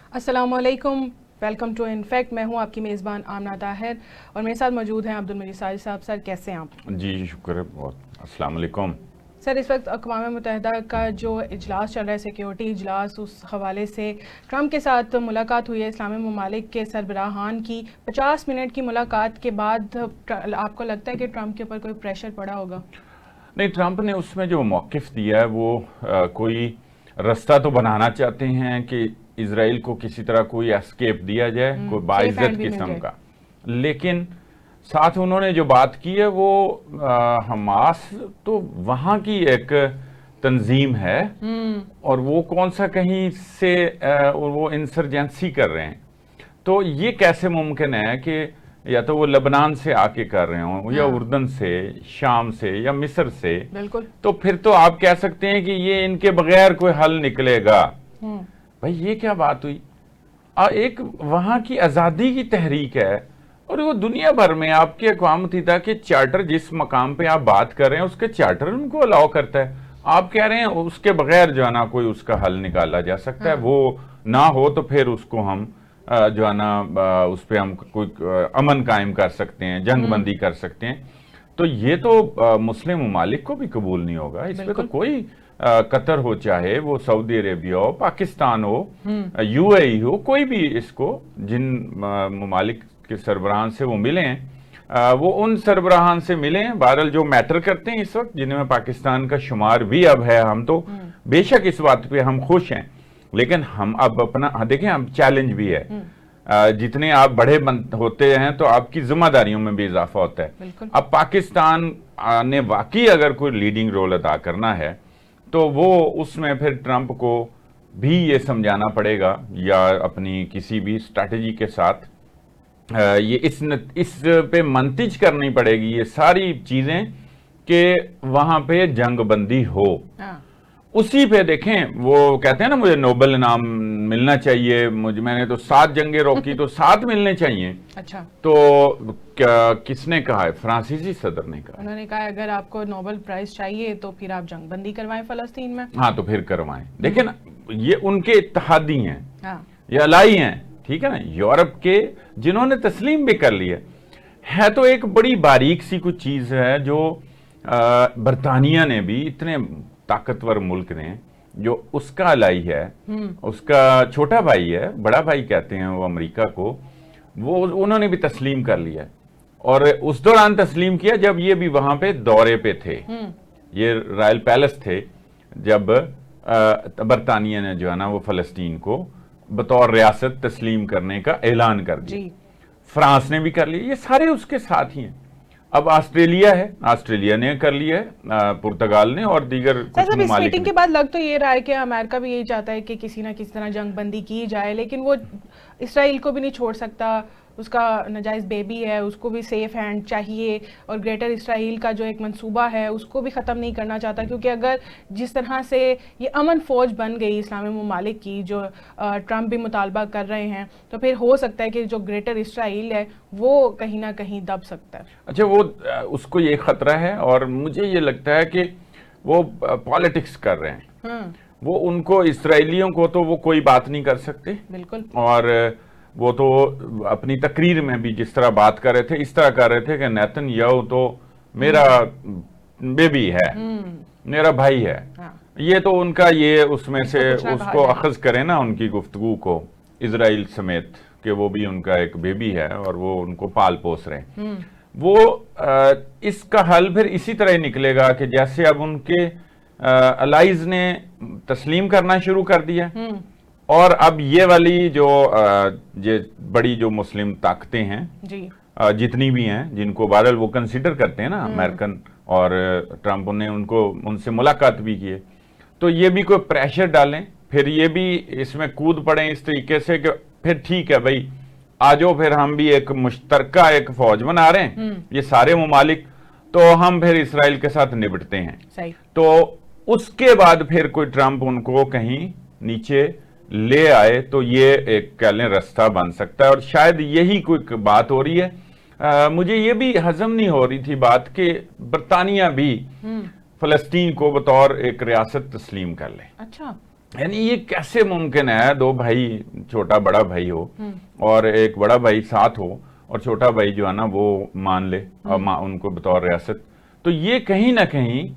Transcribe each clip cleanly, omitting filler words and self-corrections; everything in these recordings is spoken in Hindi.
अस्सलामुअलैकुम, वेलकम टू इनफैक्ट। मैं हूं आपकी मेज़बान आमना ताहिर और मेरे साथ मौजूद हैं अब्दुल मजीद साजिद साहब। सर कैसे हैं आप? जी शुक्र है बहुत। अस्सलाम वालेकुम। सर इस वक्त अक़वाम मुत्तहिदा का जो इजलास चल रहा है, सिक्योरिटी इजलास, उस हवाले से ट्रंप के साथ मुलाकात हुई है इस्लामी ममालिक के सरबराहान की। 50 मिनट की मुलाकात के बाद आपको लगता है कि ट्रंप के ऊपर कोई प्रेशर पड़ा होगा? नहीं, ट्रंप ने उसमें जो मौक़िफ़ दिया है वो कोई रास्ता तो बनाना चाहते हैं कि इजराइल को किसी तरह कोई एस्केप दिया जाए, कोई बाइज्जत किस्म का। लेकिन साथ उन्होंने जो बात की है वो हमास तो वहाँ की एक तंजीम है और वो कौन सा कहीं से वो इंसर्जेंसी कर रहे हैं। तो ये कैसे मुमकिन है कि या तो वो लेबनान से आके कर रहे हों या उर्दन से, शाम से या मिस्र से। बिल्कुल। तो फिर तो आप कह सकते हैं कि ये इनके बगैर कोई हल निकलेगा। भाई ये क्या बात हुई? एक वहां की आज़ादी की तहरीक है और वो दुनिया भर में आपके अक़वाम मुत्तहिदा के चार्टर, जिस मकाम पे आप बात कर रहे हैं उसके चार्टर उनको अलाउ करता है। आप कह रहे हैं उसके बगैर जो है ना कोई उसका हल निकाला जा सकता है। वो ना हो तो फिर उसको हम जो है ना उस पर हम कोई अमन कायम कर सकते हैं, जंगबंदी कर सकते हैं। तो ये तो मुस्लिम ममालिक को भी कबूल नहीं होगा। इस पर तो कोई कतर हो, चाहे वो सऊदी अरेबिया हो, पाकिस्तान हो, यूएई हो, कोई भी इसको जिन ममालिक के सरबराहान से वो मिले हैं वो उन सरबराहान से मिले हैं। बहरहाल जो मैटर करते हैं इस वक्त, जिनमें पाकिस्तान का शुमार भी अब है, हम तो बेशक इस बात पे हम खुश हैं, लेकिन हम अब अपना देखें, अब चैलेंज भी है। जितने आप बड़े होते हैं तो आपकी जिम्मेदारियों में भी इजाफा होता है। अब पाकिस्तान ने वाकई अगर कोई लीडिंग रोल अदा करना है तो वो उसमें फिर ट्रंप को भी ये समझाना पड़ेगा या अपनी किसी भी स्ट्रैटेजी के साथ ये इस पे मंतिज करनी पड़ेगी ये सारी चीजें कि वहां पे जंगबंदी हो। उसी पे देखें, वो कहते हैं ना मुझे नोबेल इनाम मिलना चाहिए, मैंने तो 7 जंगें रोकी तो 7 मिलने चाहिए। अच्छा, तो किसने कहा है? फ्रांसीसी सदर ने कहा। उन्होंने कहा अगर आपको नोबेल प्राइज चाहिए तो फिर आप जंगबंदी करवाएं फलस्तीन में। हाँ, तो फिर करवाएं। देखें ना, ये उनके इत्तेहादी हैं, ये अलाई हैं, ठीक है ना, यूरोप के, जिन्होंने तस्लीम भी कर लिया है। तो एक बड़ी बारीक सी कुछ चीज है जो बरतानिया ने भी, इतने ताकतवर मुल्क ने, जो उसका अलाई है, उसका छोटा भाई है, बड़ा भाई कहते हैं वो अमेरिका को, वो उन्होंने भी तस्लीम कर लिया और उस दौरान तस्लीम किया जब ये भी वहां पे दौरे पे थे। ये रॉयल पैलेस थे जब बरतानिया ने जो है ना वो फलस्तीन को बतौर रियासत तस्लीम करने का ऐलान कर दिया। फ्रांस ने भी कर लिया, ये सारे उसके साथ ही हैं। अब ऑस्ट्रेलिया है, ऑस्ट्रेलिया ने कर लिया है, पुर्तगाल ने और दीगर कुछ इस मीटिंग के बाद लग तो ये रहा है कि अमेरिका भी यही चाहता है कि किसी ना किसी तरह जंगबंदी की जाए, लेकिन वो इसराइल को भी नहीं छोड़ सकता। उसका नजायज़ बेबी है, उसको भी सेफ हैंड चाहिए और ग्रेटर इसराइल का जो एक मंसूबा है उसको भी ख़त्म नहीं करना चाहता, क्योंकि अगर जिस तरह से ये अमन फ़ौज बन गई इस्लामी ममालिक की, जो ट्रंप भी मुतालबा कर रहे हैं, तो फिर हो सकता है कि जो ग्रेटर इसराइल है वो कहीं ना कहीं दब सकता है। अच्छा, वो उसको ये खतरा है और मुझे ये लगता है कि वो पॉलिटिक्स कर रहे हैं। वो उनको, इसराइलियों को तो वो कोई बात नहीं कर सकते। बिल्कुल। और वो तो अपनी तकरीर में भी जिस तरह बात कर रहे थे, इस तरह कर रहे थे कि नेतन्याहू तो मेरा बेबी है, मेरा भाई है। ये तो उनका ये उसमें से उसको अखज करें ना उनकी गुफ्तगू को, इजराइल समेत, कि वो भी उनका एक बेबी है और वो उनको पाल पोस रहे हैं। वो इसका हल फिर इसी तरह ही निकलेगा कि जैसे अब उनके अलाइज ने तस्लीम करना शुरू कर दिया और अब ये वाली जो बड़ी जो मुस्लिम ताकतें हैं जी, जितनी भी हैं, जिनको बहरहाल वो कंसिडर करते हैं ना अमेरिकन, और ट्रंप ने उनसे मुलाकात भी की है, तो ये भी कोई प्रेशर डालें, फिर ये भी इसमें कूद पड़े इस तरीके से कि फिर ठीक है भाई, आज फिर हम भी एक मुश्तरका एक फौज बना रहे हैं, ये सारे ममालिक, तो हम फिर इसराइल के साथ निपटते हैं। सही। तो उसके बाद फिर कोई ट्रंप उनको कहीं नीचे ले आए तो ये एक कह लें रास्ता बन सकता है, और शायद यही कोई बात हो रही है। मुझे ये भी हजम नहीं हो रही थी बात कि बरतानिया भी फलस्तीन को बतौर एक रियासत तस्लीम कर ले। अच्छा। यानी ये कैसे मुमकिन है, दो भाई, छोटा बड़ा भाई हो और एक बड़ा भाई साथ हो और छोटा भाई जो है ना वो मान ले और उनको बतौर रियासत। तो ये कहीं ना कहीं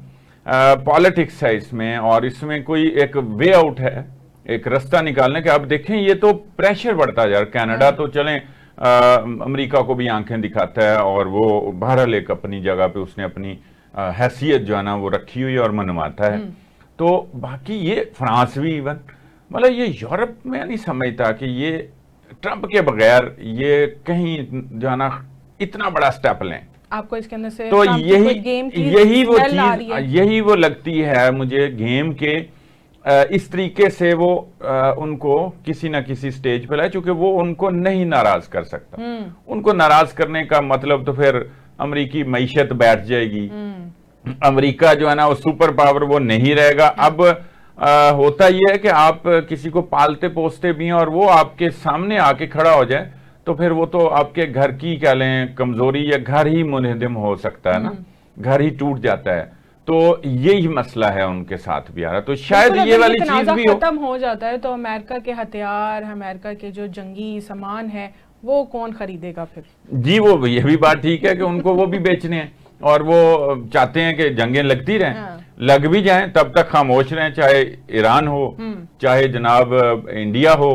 पॉलिटिक्स है इसमें, और इसमें कोई एक वे आउट है, एक रास्ता निकालने का। आप देखें ये तो प्रेशर बढ़ता जा रहा है। कनाडा तो चलें अमेरिका को भी आंखें दिखाता है और वो बहरहाल एक अपनी जगह पे उसने अपनी हैसियत जो है ना वो रखी हुई और मनवाता है। तो बाकी ये फ्रांस भी इवन, मतलब ये यूरोप में नहीं समझता कि ये ट्रंप के बगैर ये कहीं जो है ना इतना बड़ा स्टेप लें। आपको इसके अंदर से तो यही यही वो लगती है मुझे गेम के इस तरीके से वो उनको किसी ना किसी स्टेज पे लाए, चूंकि वो उनको नहीं नाराज कर सकता। उनको नाराज करने का मतलब तो फिर अमेरिकी मईशत बैठ जाएगी, अमेरिका जो है ना वो सुपर पावर वो नहीं रहेगा। अब होता यह है कि आप किसी को पालते पोसते भी हैं और वो आपके सामने आके खड़ा हो जाए तो फिर वो तो आपके घर की कह लें कमजोरी, या घर ही मुनहदम हो सकता है ना, घर ही टूट जाता है। तो यही मसला है उनके साथ भी आ रहा। तो शायद ये वाली चीज भी खत्म हो जाता है तो अमेरिका के हथियार, अमेरिका के जो जंगी सामान है वो कौन खरीदेगा फिर? जी वो ये भी बात ठीक है कि उनको वो भी बेचने हैं और वो चाहते हैं कि जंगें लगती रहें। लग भी जाएं तब तक खामोश रहें, चाहे ईरान हो, चाहे जनाब इंडिया हो,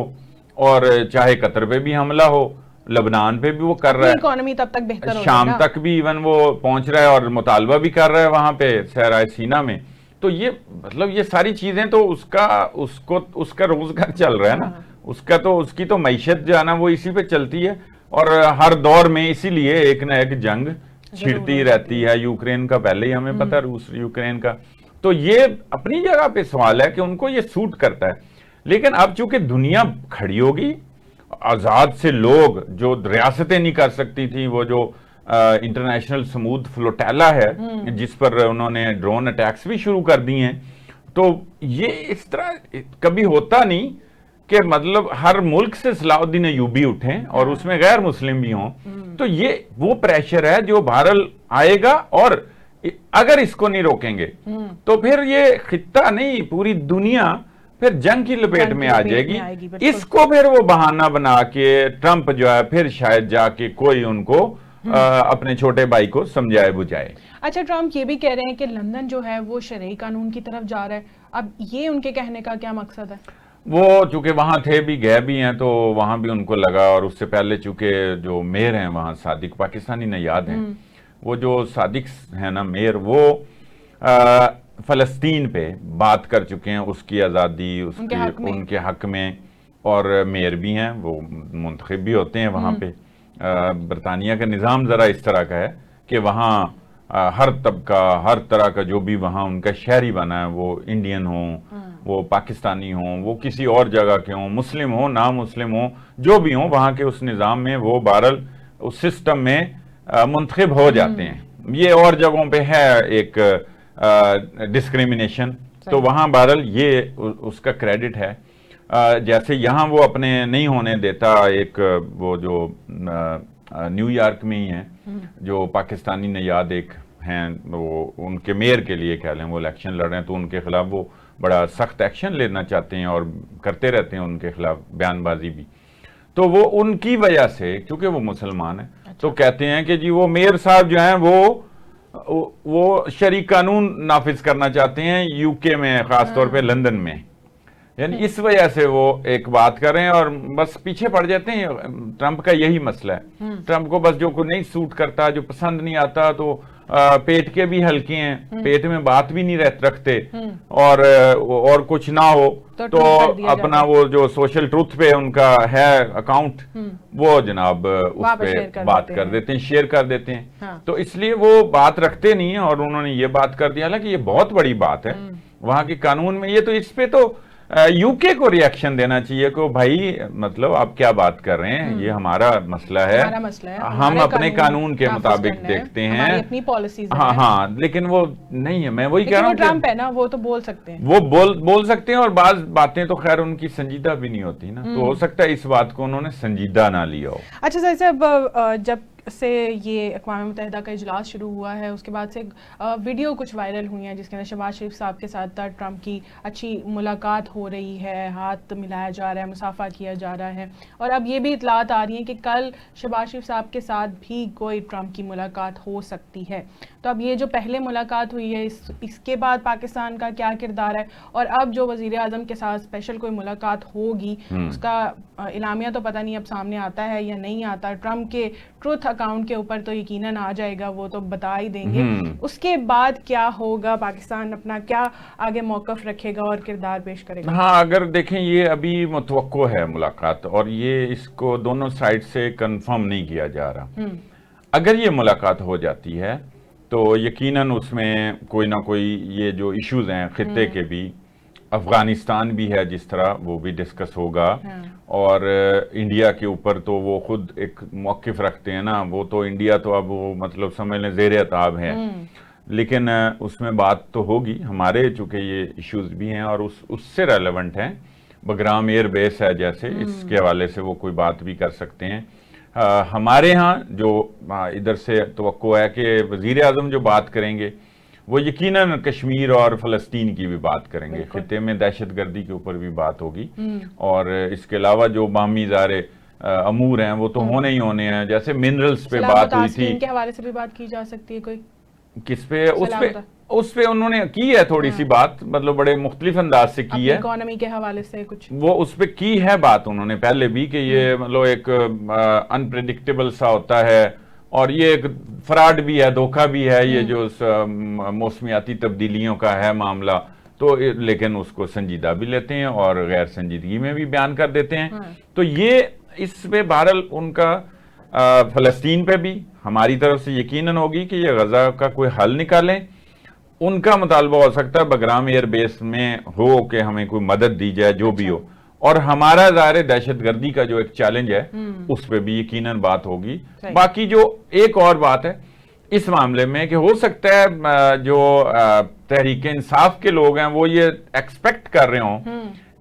और चाहे कतर पे भी हमला हो, लबनान पे भी वो कर रहा है, इकोनॉमी तब तक बेहतर हो शाम तक भी इवन वो पहुंच रहा है और मुतालबा भी कर रहा है वहां पे सहराए सीना में। तो ये मतलब ये सारी चीजें तो उसका रोजगार चल रहा है ना, उसकी तो मईशत जो है ना वो इसी पे चलती है। और हर दौर में इसीलिए एक ना एक जंग छिड़ती रहती है। यूक्रेन का पहले ही हमें पता, रूस यूक्रेन का। तो ये अपनी जगह पे सवाल है कि उनको ये सूट करता है। लेकिन अब चूंकि दुनिया खड़ी होगी, आजाद से लोग जो रियासतें नहीं कर सकती थी, वो जो इंटरनेशनल स्मूथ फ्लोटेला है जिस पर उन्होंने ड्रोन अटैक्स भी शुरू कर दिए हैं, तो ये इस तरह कभी होता नहीं कि मतलब हर मुल्क से सलाउद्दीन अय्यूबी उठे और उसमें गैर मुस्लिम भी हों। तो ये वो प्रेशर है जो बहरहाल आएगा, और अगर इसको नहीं रोकेंगे तो फिर ये खित्ता नहीं पूरी दुनिया फिर जंग की लपेट में आ जाएगी। इसको फिर वो बहाना बना के ट्रंप जो है फिर शायद जाके कोई उनको अपने छोटे भाई को समझाए बुझाए। अच्छा, ट्रंप ये भी कह रहे हैं कि लंदन जो है वो शरई कानून की तरफ जा रहा है। अब ये उनके कहने का क्या मकसद है? वो चूंकि वहां थे भी, गए भी हैं, तो वहां भी उनको लगा। और उससे पहले चूंकि जो मेयर हैं वहां सादिक पाकिस्तानी ने याद है, वो जो सादिक है ना मेयर, वो फलस्तीन पे बात कर चुके हैं, उसकी आज़ादी उनके हक में। और मेयर भी हैं, वो मुंतखब भी होते हैं वहाँ पे। बरतानिया का निज़ाम ज़रा इस तरह का है कि वहाँ हर तबका, हर तरह का जो भी वहाँ उनका शहरी बना है, वो इंडियन हो, वो पाकिस्तानी हो, वो किसी और जगह के हों, मुस्लिम हो ना मुस्लिम हो, जो भी हो, वहाँ के उस निज़ाम में वो बहरहाल उस सिस्टम में मुंतखब हो जाते हैं। ये और जगहों पे है एक डिस्क्रिमिनेशन, तो वहाँ बहरहाल ये उसका क्रेडिट है। जैसे यहाँ वो अपने नहीं होने देता, एक वो जो न्यूयॉर्क में ही है, जो पाकिस्तानी नयाद एक हैं, वो उनके मेयर के लिए कह लें, वो इलेक्शन लड़ रहे हैं, तो उनके खिलाफ वो बड़ा सख्त एक्शन लेना चाहते हैं और करते रहते हैं उनके खिलाफ बयानबाजी भी। तो वो उनकी वजह से, क्योंकि वो मुसलमान है, तो कहते हैं कि जी वो मेयर साहब जो हैं वो शरी कानून नाफिज करना चाहते हैं यूके में, खासतौर पे लंदन में। यानी इस वजह से वो एक बात कर रहे हैं और बस पीछे पड़ जाते हैं। ट्रंप का यही मसला है। ट्रंप को बस जो को नहीं सूट करता, जो पसंद नहीं आता, तो पेट के भी हल्के हैं, पेट में बात भी नहीं रखते, और कुछ ना हो तो अपना वो जो सोशल ट्रूथ पे उनका है अकाउंट, वो जनाब उस पे बात कर देते हैं, शेयर कर देते हैं। हाँ। तो इसलिए वो बात रखते नहीं है और उन्होंने ये बात कर दिया। हालांकि ये बहुत बड़ी बात है वहां के कानून में। ये तो इस पे तो यूके को रिएक्शन देना चाहिए कि भाई मतलब आप क्या बात कर रहे हैं, ये हमारा मसला है, हम अपने कानून के मुताबिक देखते हैं, अपनी पॉलिसीज। हाँ, लेकिन वो नहीं है। मैं वही कह रहा हूँ, ट्रंप है ना, वो तो बोल सकते हैं, वो बोल सकते हैं, और बात बातें तो खैर उनकी संजीदा भी नहीं होती ना, तो हो सकता है इस बात को उन्होंने संजीदा ना लिया हो। अच्छा सर, जब से ये अक़वाम मुत्तहिदा का इजलास शुरू हुआ है, उसके बाद से वीडियो कुछ वायरल हुई हैं जिसके अंदर शहबाज शरीफ साहब के साथ ट्रंप की अच्छी मुलाकात हो रही है, हाथ मिलाया जा रहा है, मुसाफा किया जा रहा है, और अब ये भी इतलात आ रही हैं कि कल शहबाज शरीफ साहब के साथ भी कोई ट्रंप की मुलाकात हो सकती है। तो अब ये जो पहले मुलाकात हुई है इसके बाद पाकिस्तान का क्या किरदार है, और अब जो वज़ीर आज़म के साथ स्पेशल कोई मुलाकात होगी उसका इलामिया तो पता नहीं अब सामने आता है या नहीं आता। ट्रंप के ट्रूथ अकाउंट के ऊपर तो यकीनन आ जाएगा, वो तो बता ही देंगे। उसके बाद क्या होगा, पाकिस्तान अपना क्या आगे मौक़िफ़ रखेगा और किरदार पेश करेगा? हाँ, अगर देखें ये अभी मुतवक्को है मुलाकात, और ये इसको दोनों साइड से कंफर्म नहीं किया जा रहा। अगर ये मुलाकात हो जाती है तो यकीनन उसमें कोई ना कोई ये जो इश्यूज हैं खित्ते के भी, अफगानिस्तान भी है जिस तरह, वो भी डिस्कस होगा। और इंडिया के ऊपर तो वो खुद एक मौक़िफ़ रखते हैं ना, वो तो इंडिया तो अब वो मतलब समझ लें ज़ेर अताब है, लेकिन उसमें बात तो होगी। हमारे चूँकि ये इश्यूज भी हैं और उससे रेलेवेंट हैं, बगराम एयर बेस है जैसे, इसके हवाले से वो कोई बात भी कर सकते हैं। हमारे यहाँ जो इधर से तवक्को है कि वज़ीर आज़म जो बात करेंगे वो यकीनन कश्मीर और फ़लस्तीन की भी बात करेंगे, खित्ते में दहशतगर्दी के ऊपर भी बात होगी, और इसके अलावा जो बामी ज़ारे अमूर हैं वो तो होने ही होने हैं। जैसे मिनरल्स पे बात हुई थी, के हवाले से भी बात की जा सकती है। कोई किस पे? उस पे उन्होंने की है थोड़ी सी बात, मतलब बड़े मुख्तलिफ अंदाज से की है, इकोनॉमी के हवाले से कुछ वो उस पे की है बात उन्होंने पहले भी, कि ये मतलब एक अनप्रेडिक्टेबल सा होता है और ये एक फ्रॉड भी है, धोखा भी है, ये जो मौसमियाती तब्दीलियों का है मामला, तो लेकिन उसको संजीदा भी लेते हैं और गैर संजीदगी में भी बयान कर देते हैं। तो ये इस पे बहरहाल उनका फ़लस्तीन पे भी हमारी तरफ से यकीनन होगी कि ये गजा का कोई हल निकालें। उनका मुतालबा हो सकता है बगराम एयर बेस में हो कि हमें कोई मदद दी जाए, जो भी हो, और हमारा ज़ाहिर दहशतगर्दी का जो एक चैलेंज है उस पर भी यकीनन बात होगी। बाकी जो एक और बात है इस मामले में कि हो सकता है जो तहरीक इंसाफ के लोग हैं वो ये एक्सपेक्ट कर रहे हों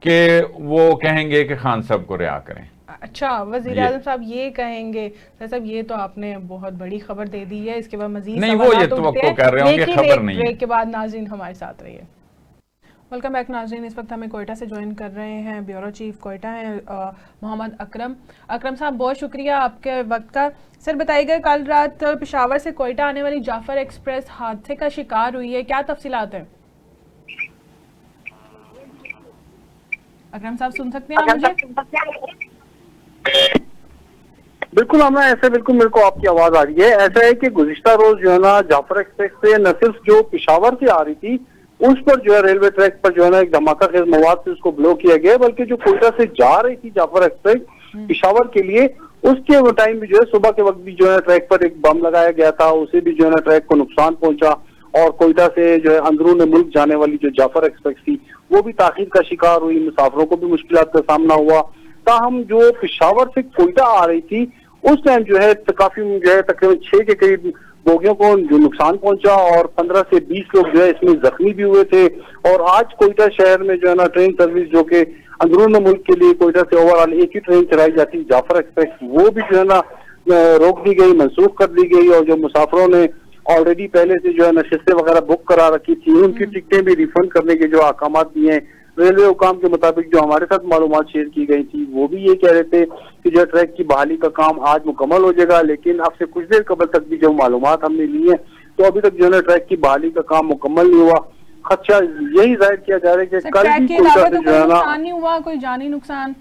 कि वो कहेंगे कि खान साहब को रिहा करें। अच्छा, वज़ीर आज़म साहब ये कहेंगे? साहब ये तो आपने बहुत बड़ी खबर दे दी है, इसके बाद मजीद नहीं, वो ये तो कर रहे होंगे, खबर नहीं। ब्रेक के बाद नाज़रीन हमारे साथ रहिए। वेलकम बैक नाज़रीन, इस वक्त हमें कोयटा से ज्वाइन कर रहे हैं ब्यूरो चीफ कोयटा हैं मोहम्मद अकरम। अकरम साहब बहुत शुक्रिया आपके वक्त का। सर बताइएगा, कल रात पेशावर से कोयटा आने वाली जाफर एक्सप्रेस हादसे का शिकार हुई है, क्या तफसीलात हैं? अकरम साहब सुन सकते हैं आप मुझे? बिल्कुल, हमें ऐसे बिल्कुल मेरे को आपकी आवाज आ रही है। ऐसा है कि गुज़िश्ता रोज जो है ना जाफर एक्सप्रेस से न सिर्फ जो पेशावर से आ रही थी उस पर जो है रेलवे ट्रैक पर जो है ना एक धमाका खेज मवाद से उसको ब्लॉक किया गया, बल्कि जो कोयटा से जा रही थी जाफर एक्सप्रेस पेशावर के लिए, उसके वो टाइम भी जो है सुबह के वक्त भी जो है ट्रैक पर एक बम लगाया गया था, उसे भी जो है ना ट्रैक को नुकसान पहुंचा, और कोयटा से जो है अंदरून मुल्क जाने वाली जो जाफर एक्सप्रेस थी वो भी ताखीर का शिकार हुई, मुसाफिरों को भी मुश्किलात का सामना हुआ। ताहम जो पेशावर से कोयटा आ रही थी उस टाइम जो है काफी जो है तकरीबन 6 के करीब बोगियों को जो नुकसान पहुंचा, और 15 से 20 लोग जो है इसमें जख्मी भी हुए थे। और आज कोयटा शहर में जो है ना ट्रेन सर्विस जो कि अंदरून मुल्क के लिए कोयटा से ओवरऑल एक ही ट्रेन चलाई जाती जाफर एक्सप्रेस, वो भी जो है ना रोक दी गई, मनसूख कर दी गई, और जो मुसाफिरों ने ऑलरेडी पहले से जो है नशिस्तें वगैरह बुक करा रखी थी उनकी टिकटें भी रिफंड करने के जो अहकाम दिए हैं। रेलवे हुकाम के मुताबिक जो हमारे साथ मालूमात शेयर की गई थी वो भी ये कह रहे थे कि जो ट्रैक की बहाली का काम आज मुकम्मल हो जाएगा, लेकिन अब से कुछ देर कबल तक भी जो मालूमात हमने ली है तो अभी तक जो है ट्रैक की बहाली का काम मुकम्मल नहीं हुआ। खदशा यही जाहिर किया जा रहा है कि कल भी कोयटा से जो है ना नहीं हुआ कोई जानी नुकसान।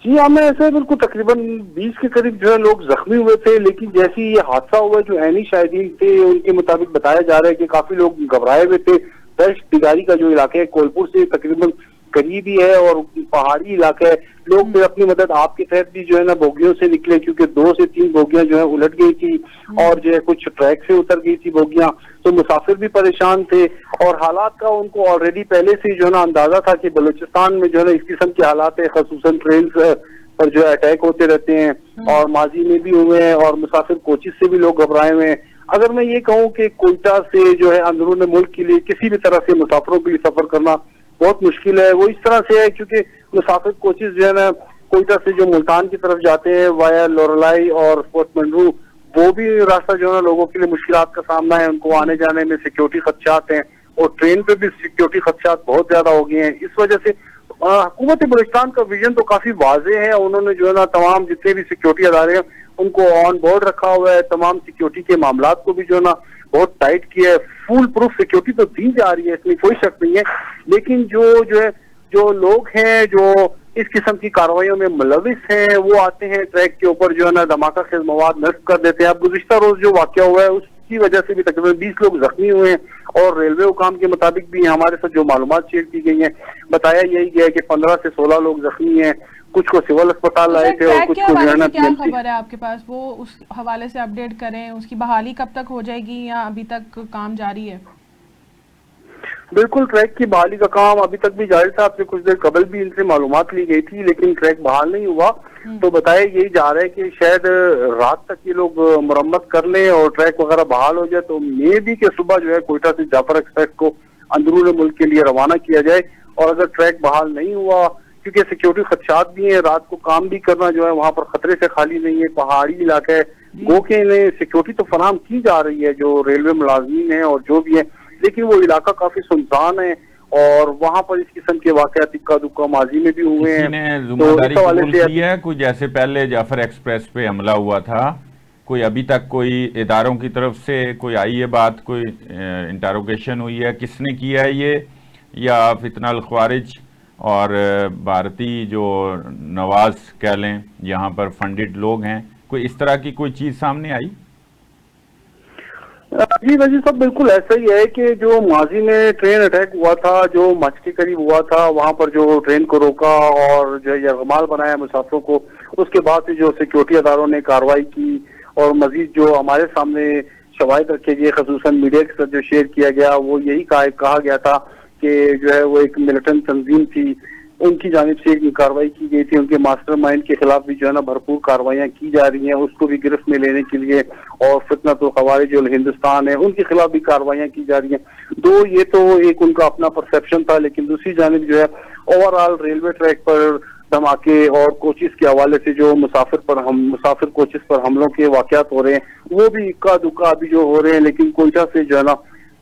जी, हमें ऐसे बिल्कुल तकरीबन 20 के करीब जो है लोग जख्मी हुए थे, लेकिन जैसे ही ये हादसा हुआ जो ऐनी शाहिदीन थे उनके मुताबिक बताया जा रहा है कि काफी लोग घबराए हुए थे। दश दिगारी का जो इलाका है कोलपुर से तकरीबन करीब ही है और पहाड़ी इलाका है, लोग फिर अपनी मदद आपके तहत भी जो है ना बोगियों से निकले, क्योंकि 2 से 3 बोगियां जो है उलट गई थी और जो है कुछ ट्रैक से उतर गई थी बोगियां, तो मुसाफिर भी परेशान थे। और हालात का उनको ऑलरेडी पहले से जो है ना अंदाजा था कि बलूचिस्तान में जो है ना इस किस्म के हालात है, खसूसन ट्रेन पर जो है अटैक होते रहते हैं और माजी में भी हुए हैं, और मुसाफिर कोचिज से भी लोग घबराए हुए हैं। अगर मैं ये कहूँ कि कोयटा से जो है अंदरून मुल्क के लिए किसी भी तरह से मुसाफिरों के लिए सफर करना बहुत मुश्किल है, वो इस तरह से है क्योंकि मुसाफिर कोचिज जो है ना कोयटा से जो मुल्तान की तरफ जाते हैं वाया लोरलाई और फोर्ट मंडरू, वो भी रास्ता जो है लोगों के लिए मुश्किलात का सामना है, उनको आने जाने में सिक्योरिटी खदशात हैं, और ट्रेन पे भी सिक्योरिटी खदशात बहुत ज्यादा हो गए हैं। इस वजह से हुकूमत बलूचिस्तान का विजन तो काफी वाजे है, उन्होंने जो है ना तमाम जितने भी सिक्योरिटी अदारे हैं उनको ऑन बोर्ड रखा हुआ है, तमाम सिक्योरिटी के मामलात को भी जो है ना बहुत टाइट किया है। फुल प्रूफ सिक्योरिटी तो दी जा रही है, इसमें कोई शक नहीं है, लेकिन जो लोग हैं जो इस किस्म की कार्रवाइयों में मुलविस हैं, वो आते हैं ट्रैक के ऊपर जो है ना धमाका खेज मवाद नष्ट कर देते हैं। अब गुज़िश्ता रोज जो वाकया हुआ है उसकी वजह से भी तकरीबन 20 लोग जख्मी हुए हैं, और रेलवे हुकाम के मुताबिक भी हमारे साथ जो मालूमात शेयर की गई हैं, बताया यही गया है कि 15 से 16 लोग जख्मी हैं, कुछ को सिविल अस्पताल लाए थे और कुछ को जो है ना क्या खबर है आपके पास, वो उस हवाले से अपडेट करें। उसकी बहाली कब तक हो जाएगी या अभी तक काम जारी है? बिल्कुल, ट्रैक की बहाली का काम अभी तक भी जारी था। आपने कुछ देर कबल भी इनसे मालूमात ली गई थी, लेकिन ट्रैक बहाल नहीं हुआ। तो बताया यही जा रहा है कि शायद रात तक ये लोग मुरम्मत कर लें और ट्रैक वगैरह बहाल हो जाए, तो मे भी कि सुबह जो है कोयटा से जाफर एक्सप्रेस को अंदरून मुल्क के लिए रवाना किया जाए। और अगर ट्रैक बहाल नहीं हुआ, क्योंकि सिक्योरिटी खदशात भी हैं, रात को काम भी करना जो है वहां पर खतरे से खाली नहीं है, पहाड़ी इलाका है, गो के लिए सिक्योरिटी तो फराहम की जा रही है जो रेलवे मुलाजमीन है और जो भी है, लेकिन वो इलाका काफी सुनसान है और वहां पर इस किस्म के वाकयात इक्का दुक्का माजी में भी हुए हैं। जिम्मेदारी कबूल की है कोई, जैसे पहले जाफर एक्सप्रेस पे हमला हुआ था, कोई अभी तक कोई इदारों की तरफ से कोई आई है बात, कोई इंटरोगेशन हुई है, किसने किया है ये, या फितनल ख्वारिज और भारतीय जो नवाज कह लें यहाँ पर फंडेड लोग हैं, कोई इस तरह की कोई चीज सामने आई? जी वजी साहब, बिल्कुल ऐसा ही है कि जो माजी में ट्रेन अटैक हुआ था, जो मच के करीब हुआ था, वहां पर जो ट्रेन को रोका और जो यरगमाल बनाया मुसाफिरों को, उसके बाद से जो सिक्योरिटी अदारों ने कार्रवाई की और मजीद जो हमारे सामने शवाहिद रखे गए, खसूसन मीडिया के साथ जो शेयर किया गया, वो यही कहा गया था कि जो है वो एक मिलिटेंट तंजीम थी, उनकी जानिब से एक कार्रवाई की गई थी, उनके मास्टरमाइंड के खिलाफ भी जो है ना भरपूर कार्रवाइयां की जा रही हैं, उसको भी गिरफ्त में लेने के लिए, और फितनतुल ख़वारिज जो हिंदुस्तान है उनके खिलाफ भी कार्रवाइयां की जा रही हैं। दो ये तो एक उनका अपना परसेप्शन था, लेकिन दूसरी जानिब जो है ओवरऑल रेलवे ट्रैक पर धमाके और कोचिस के हवाले से जो मुसाफिर कोचिस पर हमलों के वाकयात हो रहे हैं, वो भी इक्का दुक्का अभी जो हो रहे हैं, लेकिन कोयटा से जो है ना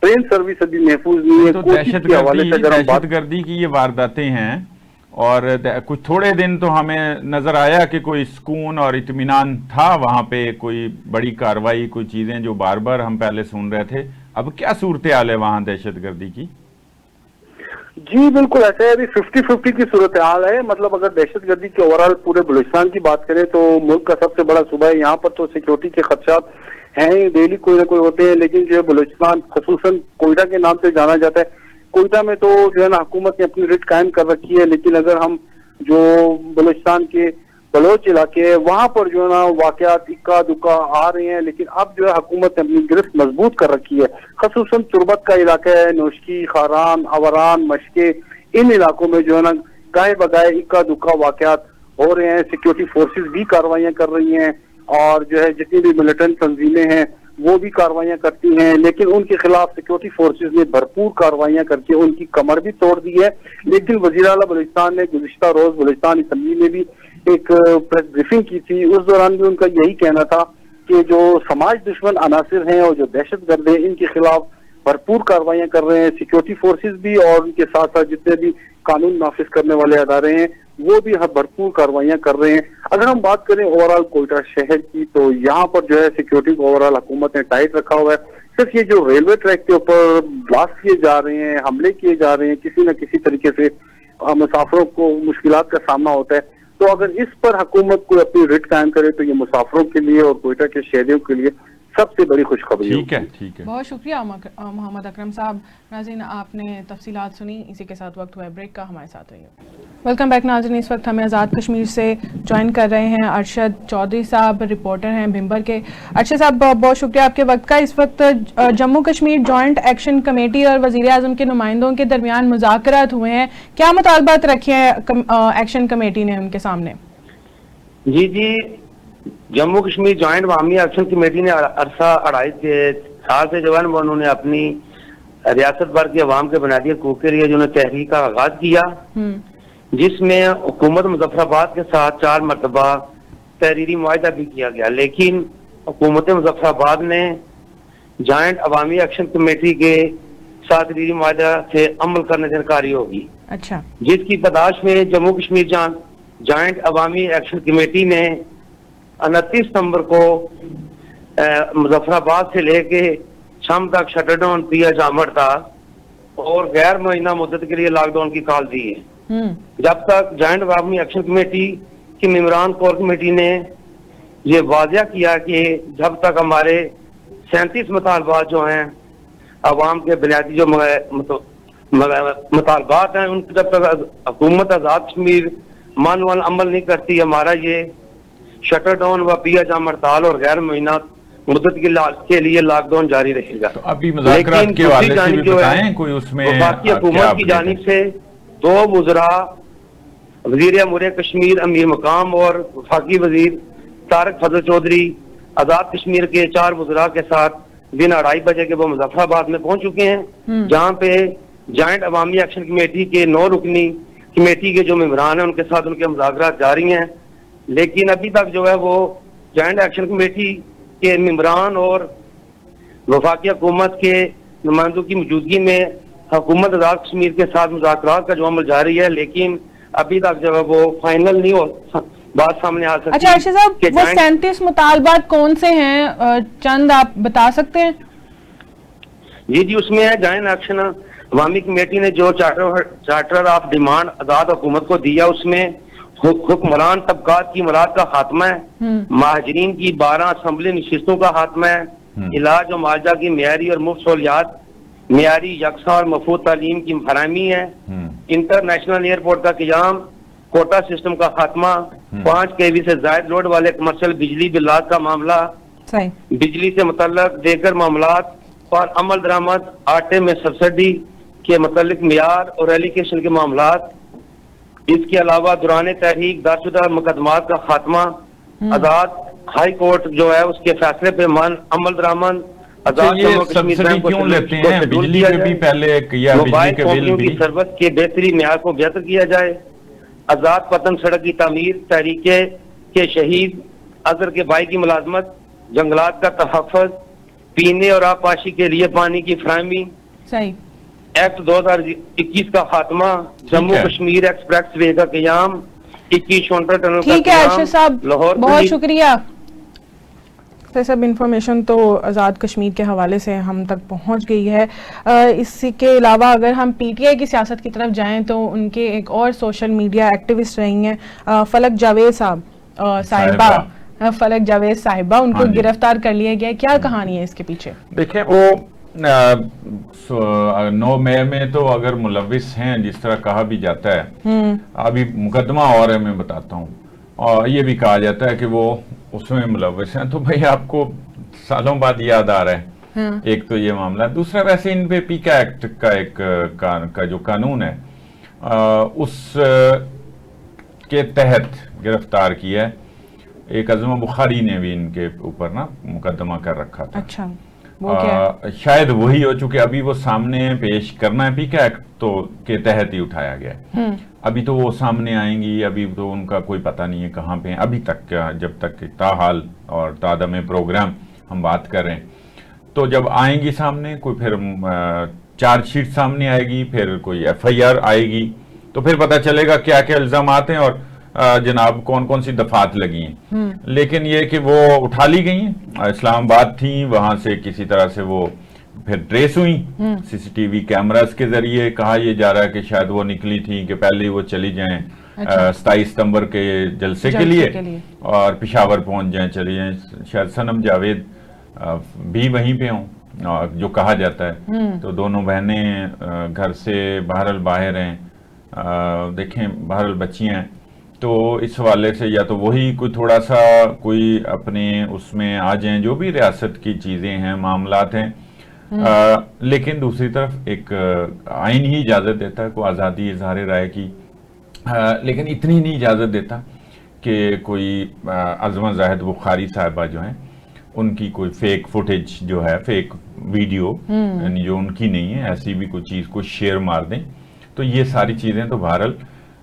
ट्रेन सर्विस अभी महफूज नहीं है। तो दहशतगर्दी की ये वारदातें हैं, और कुछ थोड़े दिन तो हमें नजर आया कि कोई सुकून और इत्मीनान था वहां पे, कोई बड़ी कार्रवाई, कोई चीजें जो बार बार हम पहले सुन रहे थे। अब क्या सूरत हाल है वहां दहशतगर्दी की? जी बिल्कुल ऐसा है, अभी 50-50 की सूरत हाल है। मतलब अगर दहशतगर्दी के ओवरऑल पूरे बलूचिस्तान की बात करें तो मुल्क का सबसे बड़ा सूबा है, यहाँ पर तो सिक्योरिटी के खदशात हैं, डेली कोई ना कोई होते हैं, लेकिन जो है बलूचिस्तान खसूसन कोयटा के नाम से जाना जाता है। कोयटा में तो जो है ना हुकूमत ने अपनी रिट कायम कर रखी है, लेकिन अगर हम जो बलूचिस्तान के बलोच इलाके है वहां पर जो है ना वाकयात इक्का दुक्का आ रहे हैं, लेकिन अब जो है हुकूमत ने अपनी गिरफ्त मजबूत कर रखी है। खसूसन तुरबत का इलाका है, नौशकी, खारान, अवरान, मशके, इन इलाकों में जो है ना गाये बगाए इक्का दुक्का वाकयात हो रहे हैं। सिक्योरिटी फोर्सेस भी कार्रवाइयां कर रही हैं और जो है जितनी भी मिलिटेंट तंजीमें हैं वो भी कार्रवाइयां करती हैं, लेकिन उनके खिलाफ सिक्योरिटी फोर्सेस ने भरपूर कार्रवाइयां करके उनकी कमर भी तोड़ दी है। लेकिन वज़ीर आला बलूचिस्तान ने गुज़िश्ता रोज बलूचिस्तान असेंबली में भी एक प्रेस ब्रीफिंग की थी, उस दौरान भी उनका यही कहना था कि जो समाज दुश्मन अनासिर हैं और जो दहशतगर्द हैं, इनके खिलाफ भरपूर कार्रवाइयां कर रहे हैं सिक्योरिटी फोर्सेस भी, और उनके साथ साथ जितने भी कानून नाफिज करने वाले अदारे हैं वो भी भरपूर कार्रवाइयां कर रहे हैं। अगर हम बात करें ओवरऑल कोयटा शहर की, तो यहाँ पर जो है सिक्योरिटी को ओवरऑल हुकूमत ने टाइट रखा हुआ है। सिर्फ ये जो रेलवे ट्रैक के ऊपर ब्लास्ट किए जा रहे हैं, हमले किए जा रहे हैं, किसी न किसी तरीके से मुसाफिरों को मुश्किलात का सामना होता है, तो अगर इस पर हुकूमत को अपनी रिट कायम करे तो ये मुसाफिरों के लिए और कोयटा के शहरियों के लिए सबसे बड़ी खुशखबरी है। ठीक है। बहुत शुक्रिया मोहम्मद अकरम साहब। नाज़रीन, आपने तफसीलात सुनी, इसी के साथ वक्त हुआ है ब्रेक का, हमारे साथ रहिए। वेलकम बैक नाज़रीन, इस वक्त हमें आज़ाद कश्मीर से ज्वाइन कर रहे हैं अरशद चौधरी साहब, रिपोर्टर हैं भिम्बर के। अरशद साहब, बहुत शुक्रिया आपके वक्त का। इस वक्त Jammu Kashmir joint action committee और वज़ीर आज़म के नुमाइंदों के दरमियान मुज़ाकरात हुए हैं, क्या मुतालबात रखे हैं एक्शन कमेटी ने उनके सामने? जी जम्मू कश्मीर जॉइंट अवामी एक्शन कमेटी ने अरसा 2.5 साल से जो है उन्होंने अपनी रियासत भर के अवाम के बुनियादी हकूक़ के लिए जो तहरीक का आगाज किया। जिसमें हुकूमत मुजफ्फराबाद के साथ 4 मरतबा तहरीरी मुआहदा भी किया गया, लेकिन हुकूमत मुजफ्फराबाद ने जॉइंट अवामी एक्शन कमेटी के साथ तहरीरी मुआहदा से अमल करने से इनकारी होगी। अच्छा। जिसकी पदाश में जम्मू कश्मीर जॉइंट अवामी एक्शन कमेटी ने 29 सितंबर को मुजफ्फराबाद से लेके शाम तक शटरडाउन दिया, जाम हड़ताल और गैर मुअय्यना मुद्दत के लिए लॉकडाउन की कॉल दी है। जब तक जॉइंट अवामी एक्शन कमेटी की मेंबरान कोर कमेटी ने ये वाज़िया किया कि जब तक हमारे 37 मुतालबात जो हैं अवाम के बुनियादी जो मुतालबात हैं उन जब तक हुकूमत आज़ाद कश्मीर मानवान अमल नहीं करती, हमारा ये शटर डाउन व पिया जाम हड़ताल और गैर मुअय्यना मुद्दत के लिए लॉकडाउन जारी रहेगा। तो अभी मुज़ाकरात के हवाले से भी बताएं कोई उसमें वफाकी हुकूमत की जानिब से 2 वज़रा वज़ीर अमूर कश्मीर अमीर मकाम और वफाकी वज़ीर तारिक फजल चौधरी आज़ाद कश्मीर के 4 वज़रा के साथ दिन 2:30 बजे के वो मुजफ्फराबाद में पहुंच चुके हैं, जहां पे जॉइंट अवामी एक्शन कमेटी के 9 रुकनी कमेटी के जो मेंबरान हैं उनके साथ उनके मुज़ाकरात जारी हैं। लेकिन अभी तक जो है वो जॉइंट एक्शन कमेटी के मेंबरान और वफाकी हुकूमत के नुमाइंदों की मौजूदगी में हुकूमत आज़ाद कश्मीर के साथ मुज़ाकरात का जो अमल जारी है, लेकिन अभी तक जो है वो फाइनल नहीं हो बात सामने आ सकती। अच्छा अर्शद साहब, वो 37 मुतालबात कौन से हैं, चंद आप बता सकते हैं? जी, उसमें है जॉइंट एक्शन अवामी कमेटी ने जो चार्टर ऑफ डिमांड आज़ाद हुकूमत को दिया, उसमें हुक्मरान तबकात की मुराद का खात्मा है, महाजरीन की 12 असम्बली नशिस्तों का खात्मा है, इलाज और मुआवजा की मेयारी और मुफ्त सहूलियात, मेयारी यकसा और मफूद तालीम की फराहमी है, इंटरनेशनल एयरपोर्ट का क़याम, कोटा सिस्टम का खात्मा, 5 kV से जायद लोड वाले कमर्शियल बिजली बिलात का मामला, बिजली से मुतल्लक देकर मामलात और अमल दरामद आटे में सब्सिडी के मुतल्लिक मियार और एलिगेशन के मामलात, इसके अलावा दौरान तहरीक दाशुदा मुकदमात का खात्मा, आजाद हाई कोर्ट जो है उसके फैसले पे अमल दरामद, सब्सिडी क्यों लेते हैं? बिजली के भी पहले किया, मोबाइल कंपनियों की सर्विस के बेहतरी म्यार को बेहतर किया जाए, आजाद पतंग सड़क की तामीर, तहरीके के शहीद अजहर के भाई की मुलाजमत, जंगलात का तहफ़्फ़ुज़, पीने और आबपाशी के लिए पानी की फराहमी, सही एक्ट 2021 का खात्मा, जम्मू कश्मीर एक्सप्रेस वे का क़याम, 21 शोंटर टनल का ठीक है अर्शद साहब, बहुत शुक्रिया। तो सब इन्फॉर्मेशन तो आज़ाद कश्मीर के हवाले से हम तक पहुंच गई है। इसके अलावा अगर हम पीटीआई की सियासत की तरफ जाएं तो उनके एक और सोशल मीडिया एक्टिविस्ट रही हैं फलक जावेद साहिबा, फलक जावेद साहिबा, उनको गिरफ्तार कर लिया गया। क्या कहानी है इसके पीछे? देखिए, वो 9 मई में तो अगर मुलविस हैं, जिस तरह कहा भी जाता है, अभी मुकदमा और है, मैं बताता हूँ, और ये भी कहा जाता है कि वो उसमें मुलविस हैं, तो भाई आपको सालों बाद याद आ रहा है। एक तो ये मामला, दूसरा वैसे इन पे पीका एक्ट का एक का जो कानून है उस के तहत गिरफ्तार किया है। एक अज़मा बुखारी ने भी इनके ऊपर ना मुकदमा कर रखा था। अच्छा, वो क्या? शायद वही हो, चुके अभी वो सामने पेश करना है, पीका एक्ट तो के तहत ही उठाया गया है। अभी तो वो सामने आएंगी, अभी तो उनका कोई पता नहीं है कहाँ पे हैं अभी तक, जब तक ताहाल और तादम प्रोग्राम हम बात कर रहे हैं। तो जब आएंगी सामने, कोई फिर चार्जशीट सामने आएगी, फिर कोई FIR आएगी, तो फिर पता चलेगा क्या क्या इल्जामात हैं और जनाब कौन कौन सी दफात लगी हैं। लेकिन ये कि वो उठा ली गई हैं, इस्लामाबाद थी, वहां से किसी तरह से वो फिर ट्रेस हुई CCTV कैमरास के जरिए। कहा यह जा रहा है कि शायद वो निकली थी कि पहले ही वो चली जाएं 27 सितंबर के जलसे के लिए और पेशावर पहुंच जाएं, चली जाएं। शायद सनम जावेद भी वहीं पे हों जो कहा जाता है। तो दोनों बहनें घर से बहरहाल बाहर हैं, देखें बहरहाल बच्चियां हैं, तो इस हवाले से या तो वही कोई थोड़ा सा कोई अपने उसमें आ जाएं, जो भी रियासत की चीज़ें हैं, मामलात हैं। लेकिन दूसरी तरफ एक आइन ही इजाज़त देता है को आज़ादी इजहार राय की, लेकिन इतनी नहीं इजाज़त देता कि कोई अज़मा जाहिद बुखारी साहिबा जो हैं उनकी कोई फेक फुटेज जो है, फेक वीडियो यानी जो उनकी नहीं है, ऐसी भी कोई चीज़ को शेयर मार दें। तो ये सारी चीज़ें तो बहरहाल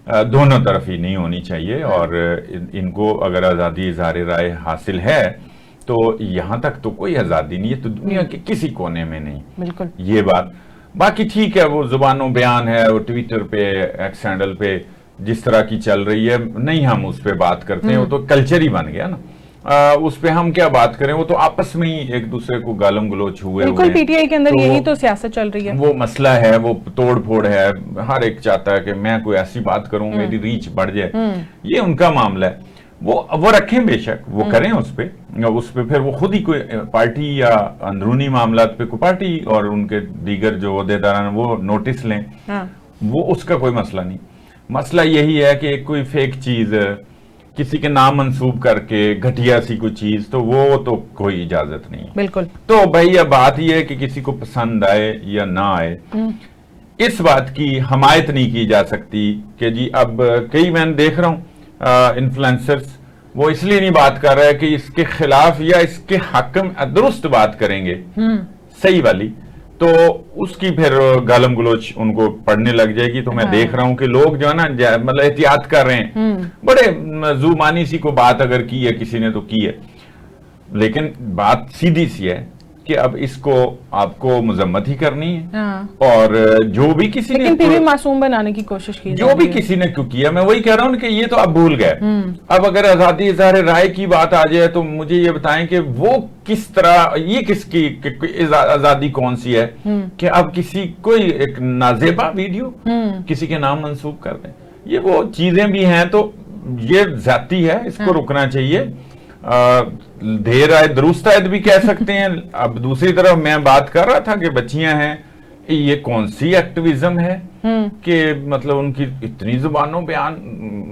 दोनों तरफ ही नहीं होनी चाहिए। और इनको अगर आज़ादी इज़हार राय हासिल है तो यहाँ तक तो कोई आज़ादी नहीं है, तो दुनिया के किसी कोने में नहीं। बिल्कुल ये बात बाकी ठीक है, वो जुबानों बयान है, वो ट्विटर पे एक्स हैंडल पे जिस तरह की चल रही है, नहीं हम उस पे बात करते हैं, वो तो कल्चर ही बन गया ना। उस पे हम क्या बात करें, वो तो आपस में ही एक दूसरे को गालम गलोच हुए। बिल्कुल, पीटीआई के अंदर यही तो सियासत चल रही है, वो मसला है, वो तोड़ फोड़ है, हर एक चाहता है कि मैं कोई ऐसी बात करूं मेरी रीच बढ़ जाए, ये उनका मामला है। वो रखें बेशक, वो करें उस पे फिर वो खुद ही कोई पार्टी या अंदरूनी मामलात पे कोई पार्टी और उनके दीगर जो ओहदेदार हैं वो नोटिस लें। वो उसका कोई मसला नहीं। मसला यही है कि कोई फेक चीज किसी के नाम मंसूब करके घटिया सी कोई चीज, तो वो तो कोई इजाजत नहीं है। बिल्कुल। तो भाई अब बात यह है कि किसी को पसंद आए या ना आए, इस बात की हमायत नहीं की जा सकती कि जी अब कई मैं देख रहा हूं इन्फ्लुएंसर्स वो इसलिए नहीं बात कर रहा है कि इसके खिलाफ या इसके हक में दुरुस्त बात करेंगे सही वाली, तो उसकी फिर गालम गलोच उनको पढ़ने लग जाएगी। तो मैं देख रहा हूं कि लोग जो है ना मतलब एहतियात कर रहे हैं, बड़े जुबानी सी को बात अगर की है किसी ने तो की है, लेकिन बात सीधी सी है कि अब इसको आपको मजम्मत ही करनी है। और जो भी किसी ने फिर भी मासूम बनाने की कोशिश की, जो भी किसी ने क्यों किया, मैं वही कह रहा हूं कि ये तो आप भूल गए। अब अगर आजादी इज़हार राय की बात आ जाए तो मुझे ये बताएं कि वो किस तरह, ये किसकी आजादी कौन सी है कि अब किसी कोई एक नाजेबा वीडियो किसी के नाम मंसूब कर दें, ये वो चीजें भी हैं। तो ये जाती है, इसको रुकना चाहिए। देर आए दुरुस्त आयद भी कह सकते हैं। अब दूसरी तरफ मैं बात कर रहा था कि बच्चियां हैं, ये कौन सी एक्टिविज्म है कि मतलब उनकी इतनी जुबानों बयान,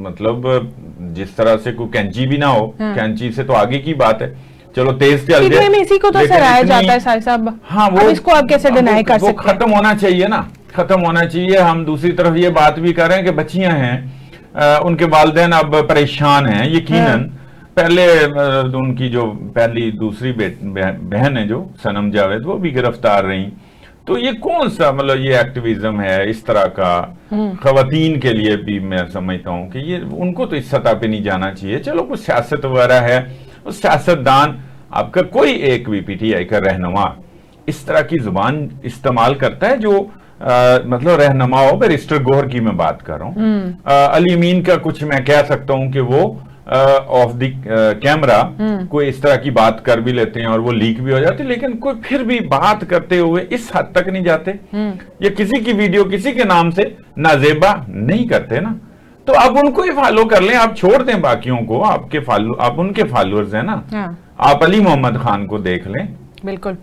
मतलब जिस तरह से कोई कैंची भी ना हो, कैंची से तो आगे की बात है, चलो तेज चल जाए, इसी को तो सराहा जाता है साहिब साहब। हाँ, वो इसको आप कैसे डिनाई कर सकते हैं? खत्म होना चाहिए ना, खत्म होना चाहिए। हम दूसरी तरफ ये बात भी कर रहे हैं कि बच्चियां हैं, उनके वालिदैन अब परेशान हैं यकीनन। पहले उनकी जो पहली दूसरी बहन है जो सनम जावेद, वो भी गिरफ्तार रही। तो ये कौन सा मतलब ये एक्टिविज्म है इस तरह का? खवातीन के लिए भी मैं समझता हूं कि ये उनको तो इस सतह पे नहीं जाना चाहिए। चलो कुछ सियासत वगैरह है, उस सियासतदान आपका कोई एक भी पीटीआई का रहनुमा इस तरह की जुबान इस्तेमाल करता है जो मतलब रहनुमा हो। बैरिस्टर गौहर की मैं बात कर रहा हूँ, अली अमीन का कुछ मैं कह सकता हूं कि वो ऑफ द कैमरा कोई इस तरह की बात कर भी लेते हैं और वो लीक भी हो जाती है, लेकिन कोई फिर भी बात करते हुए इस हद तक नहीं जाते या किसी की वीडियो किसी के नाम से नाजेबा नहीं करते ना। तो आप उनको ही फॉलो कर लें, आप छोड़ दें बाकियों को। आपके फॉलो, आप उनके फॉलोअर्स हैं ना। आप अली मोहम्मद खान को देख लें, बिल्कुल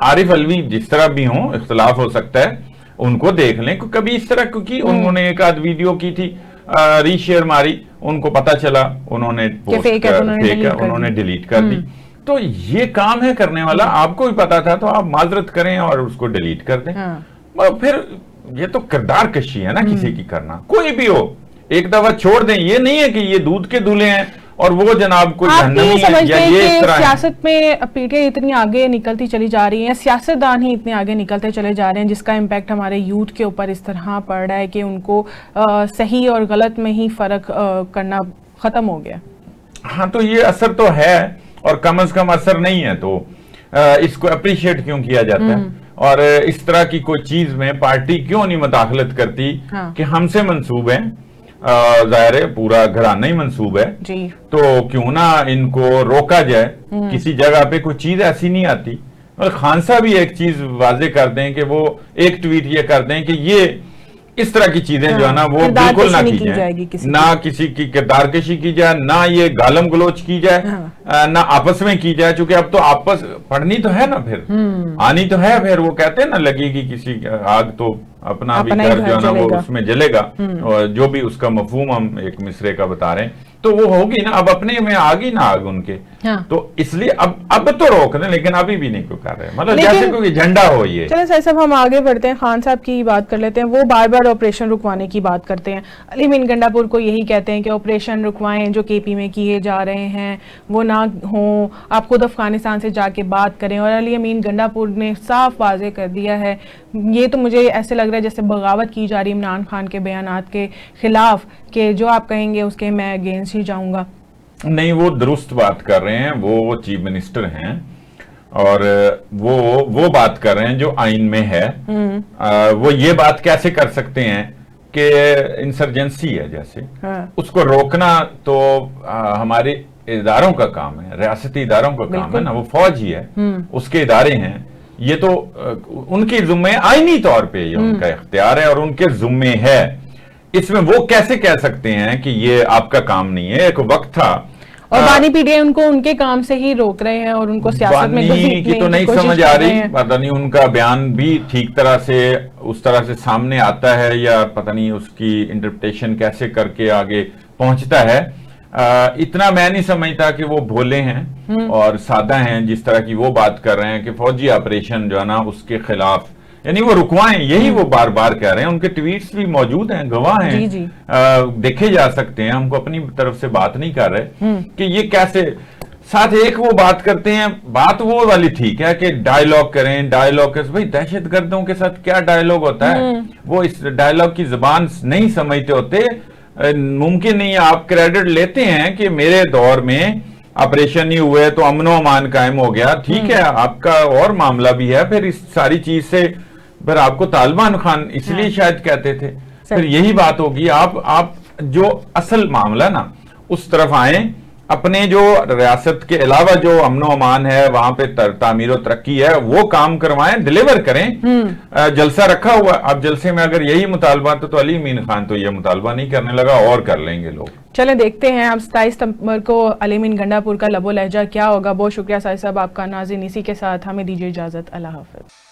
आरिफ अलवी जिस तरह भी हो, इख्तलाफ हो सकता है, उनको देख लें। कभी इस तरह, क्योंकि उन्होंने एक आध वीडियो की थी, रीशेयर मारी, उनको पता चला, उन्होंने उन्होंने डिलीट कर दी। तो ये काम है करने वाला, आपको भी पता था तो आप माजरत करें और उसको डिलीट कर दें। फिर ये तो किरदार कशी है ना किसी की करना, कोई भी हो, एक दफा छोड़ दें। ये नहीं है कि ये दूध के दूल्हे हैं और वो जनाब कोई सियासत में पीटीआई इतनी आगे निकलती चली जा रही है, सियासतदान ही इतने आगे निकलते चले जा रहे हैं, जिसका इम्पैक्ट हमारे यूथ के ऊपर इस तरह पड़ रहा है कि उनको सही और गलत में ही फर्क करना खत्म हो गया। हाँ, तो ये असर तो है, और कम से कम असर नहीं है तो इसको अप्रिशिएट क्यों किया जाता है? और इस तरह की कोई चीज में पार्टी क्यों नहीं मुदाखलत करती कि हमसे मंसूब है, जाहिर है पूरा घराना ही मंसूब है जी, तो क्यों ना इनको रोका जाए। किसी जगह पे कोई चीज ऐसी नहीं आती। और खान साहब भी एक चीज वाजे कर दें कि वो एक ट्वीट ये कर दें कि ये इस तरह की चीजें जो है ना वो बिल्कुल ना की जाए, ना किसी की किरदारकशी की जाए, ना ये गालम गलोच की जाए, ना आपस में की जाए। चूंकि अब तो आपस पढ़नी तो है ना, फिर आनी तो है, फिर वो कहते हैं ना लगेगी किसी आग तो अपना भी घर जो है ना वो उसमें जलेगा, और जो भी उसका मफहूम हम एक मिसरे का बता रहे हैं, तो वो होगी ना। अब अपने में आग ही ना आग उनके हाँ। तो इसलिए अब तो रोक दें, लेकिन अभी भी नहीं कोई कर रहे, मतलब लेकिन- जैसे कोई झंडा हो ये। चलो सर साहब हम आगे बढ़ते हैं, खान साहब की बात कर लेते हैं। वो बार बार ऑपरेशन रुकवाने की बात करते हैं, अली अमीन गंडापुर को यही कहते हैं कि ऑपरेशन रुकवाएं जो केपी में किए जा रहे हैं वो ना हो, आप खुद अफगानिस्तान से जाके बात करें। और अली अमीन गंडापुर ने साफ वाजे कर दिया है, ये तो मुझे ऐसे लग रहा है जैसे बगावत की जा रही इमरान खान के बयानात के खिलाफ, कि जो आप कहेंगे उसके मैं अगेंस्ट ही जाऊंगा। नहीं, वो दुरुस्त बात कर रहे हैं, वो चीफ मिनिस्टर हैं और वो बात कर रहे हैं जो आइन में है। वो ये बात कैसे कर सकते हैं कि इंसर्जेंसी है जैसे, हाँ। उसको रोकना तो हमारे इदारों का काम है, रियासती इदारों का काम है ना, वो फौज ही है, उसके इदारे हैं, ये तो उनके जुम्मे, आईनी तौर पे ये उनका इख्तियार है और उनके जुम्मे है। इसमें वो कैसे कह सकते हैं कि ये आपका काम नहीं है? एक वक्त था और बानी पीटीआई उनको उनके काम से ही रोक रहे हैं और उनको सियासत में बानी की तो नहीं समझ आ रही, पता नहीं उनका बयान भी ठीक तरह से उस तरह से सामने आता है या पता नहीं उसकी इंटरप्रिटेशन कैसे करके आगे पहुंचता है। इतना मैं नहीं समझता कि वो भोले हैं और सादा हैं जिस तरह की वो बात कर रहे हैं कि फौजी ऑपरेशन जो है ना उसके खिलाफ, यानी वो रुकवाएं, यही वो बार बार कह रहे हैं। उनके ट्वीट्स भी मौजूद हैं, गवाह हैं, जी जी। देखे जा सकते हैं, हमको अपनी तरफ से बात नहीं कर रहे कि ये कैसे। साथ एक वो बात करते हैं, बात वो वाली ठीक है कि डायलॉग करें, डायलॉग के भाई दहशतगर्दों के साथ क्या डायलॉग होता है, वो इस डायलॉग की जुबान नहीं समझते होते। मुमकिन नहीं है, आप क्रेडिट लेते हैं कि मेरे दौर में ऑपरेशन नहीं हुए तो अमनो अमान कायम हो गया, ठीक है, आपका और मामला भी है। फिर इस सारी चीज से फिर आपको तालिबान खान इसलिए शायद कहते थे। फिर यही बात होगी, आप जो असल मामला ना उस तरफ आए, अपने जो रियासत के अलावा जो अमनो अमान है वहां पे तामीर और तरक्की है वो काम करवाएं, डिलीवर करें। जलसा रखा हुआ, अब जलसे में अगर यही मुतालबा तो अली अमीन खान तो ये मुतालबा नहीं करने लगा, और कर लेंगे लोग। चले देखते हैं अब 27 सितंबर को अली अमीन गंडापुर का लबो लहजा क्या होगा। बहुत शुक्रिया साहिब साहब आपका। नाज़रीन इसी के साथ हमें दीजिए इजाजत, अल्लाह हाफिज।